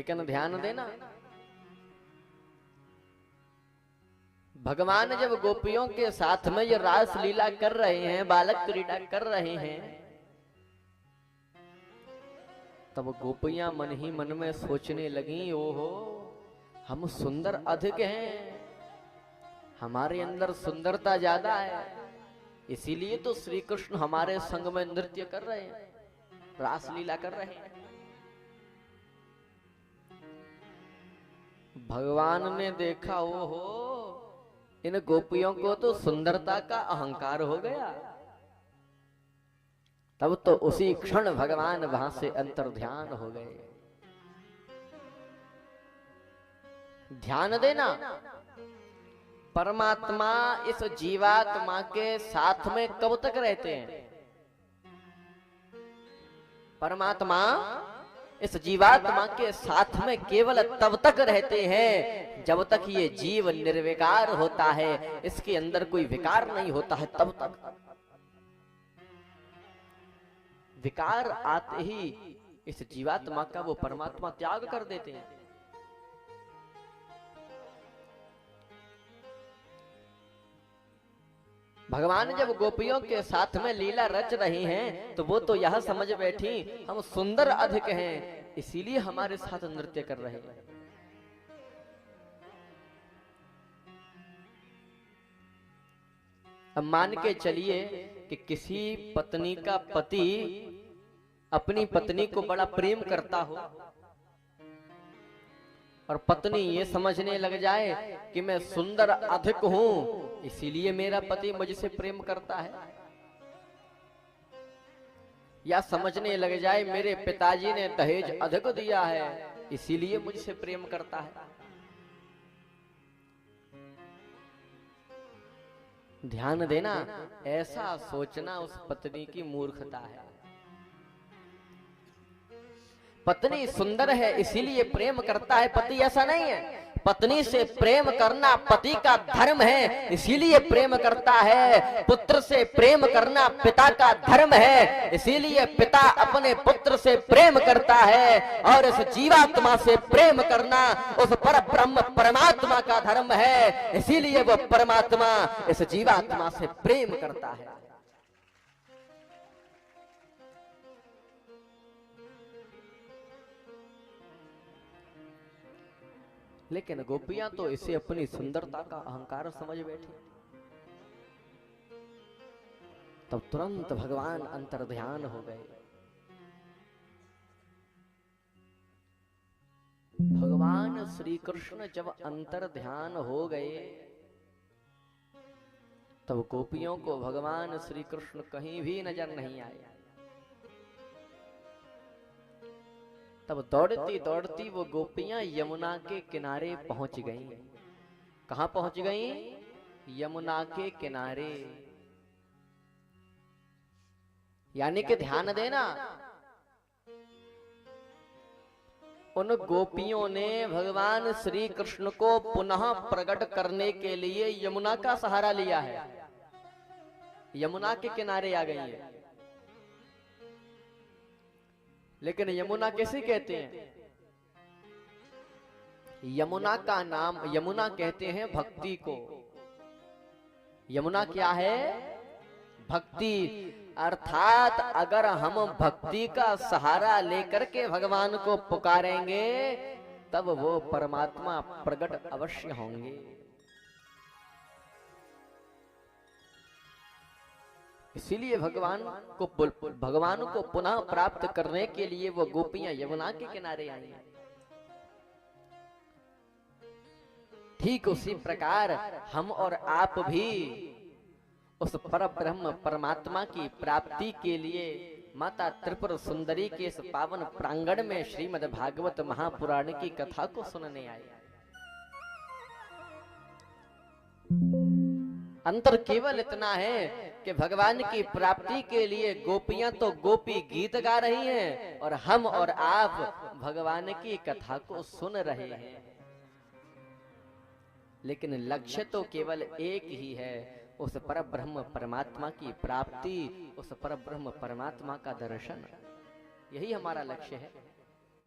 लेकिन ध्यान देना, भगवान जब गोपियों के साथ में ये रास लीला कर रहे हैं, बालक क्रीड़ा कर रहे हैं, तब गोपियां मन ही मन में सोचने लगी, ओहो हम सुंदर अधिक हैं, हमारे अंदर सुंदरता ज्यादा है, इसीलिए तो श्री कृष्ण हमारे संग में नृत्य कर रहे हैं, रास लीला कर रहे हैं। भगवान ने देखा, ओहो इन गोपियों को तो सुंदरता का अहंकार हो गया। तब तो उसी क्षण भगवान वहां से अंतर्ध्यान हो गए। ध्यान देना, परमात्मा इस जीवात्मा के साथ में कब तक रहते हैं? परमात्मा इस जीवात्मा के साथ में केवल तब तक रहते हैं जब तक ये जीव निर्विकार होता है, इसके अंदर कोई विकार नहीं होता है, तब तक। विकार आते ही इस जीवात्मा का वो परमात्मा त्याग कर देते हैं। भगवान जब गोपियों के साथ में लीला रच रही हैं, तो वो तो यह समझ बैठी हम सुंदर अधिक हैं, इसीलिए हमारे साथ नृत्य कर रहे हैं। अब मान के चलिए कि किसी पत्नी का पति अपनी पत्नी को बड़ा प्रेम करता हो और पत्नी ये समझने लग जाए कि मैं सुंदर अधिक हूं, इसीलिए मेरा पति मुझसे प्रेम करता है, या समझने लग जाए मेरे पिताजी ने दहेज अधिक दिया है, इसीलिए मुझसे प्रेम करता है। ध्यान देना, ऐसा सोचना उस पत्नी की मूर्खता है। पत्नी सुंदर है इसीलिए प्रेम करता है, पति ऐसा नहीं है। पत्नी से प्रेम करना पति का धर्म है, इसीलिए प्रेम करता है। पुत्र से प्रेम करना पिता का धर्म है, इसीलिए पिता अपने पुत्र से प्रेम करता है। और इस जीवात्मा से प्रेम करना उस पर ब्रह्म परमात्मा का धर्म है, इसीलिए वो परमात्मा इस जीवात्मा से प्रेम करता है। लेकिन गोपियां तो इसे अपनी सुंदरता का अहंकार समझ बैठी। तब तुरंत भगवान अंतर्ध्यान हो गए। भगवान श्री कृष्ण जब अंतर्ध्यान हो गए, तब गोपियों को भगवान श्री कृष्ण कहीं भी नजर नहीं आए। तब दौड़ती दौड़ती वो गोपियां यमुना के किनारे पहुंच गईं। कहां पहुंच गईं? यमुना के किनारे। यानी कि ध्यान देना, उन गोपियों ने भगवान श्री कृष्ण को पुनः प्रकट करने के लिए यमुना का सहारा लिया है, यमुना के किनारे आ गई है। लेकिन यमुना कैसे कहते हैं? यमुना का नाम, यमुना कहते हैं भक्ति को। यमुना क्या है? भक्ति। अर्थात अगर हम भक्ति का सहारा लेकर के भगवान को पुकारेंगे, तब वो परमात्मा प्रकट अवश्य होंगे। इसीलिए भगवान को पुनः प्राप्त करने के लिए वो गोपियां यमुना के किनारे आई हैं। ठीक उसी प्रकार हम और आप भी उस परब्रह्म परमात्मा की प्राप्ति के लिए माता त्रिपुर सुंदरी के इस पावन प्रांगण में श्रीमद् भागवत महापुराण की कथा को सुनने आए। अंतर केवल इतना है कि भगवान की प्राप्ति के लिए गोपियां तो गोपी गीत गा रही हैं और हम और आप भगवान की कथा को सुन रहे हैं। लेकिन लक्ष्य तो केवल एक ही है, उस परब्रह्म परमात्मा की प्राप्ति, उस परब्रह्म परमात्मा का दर्शन। यही हमारा लक्ष्य है।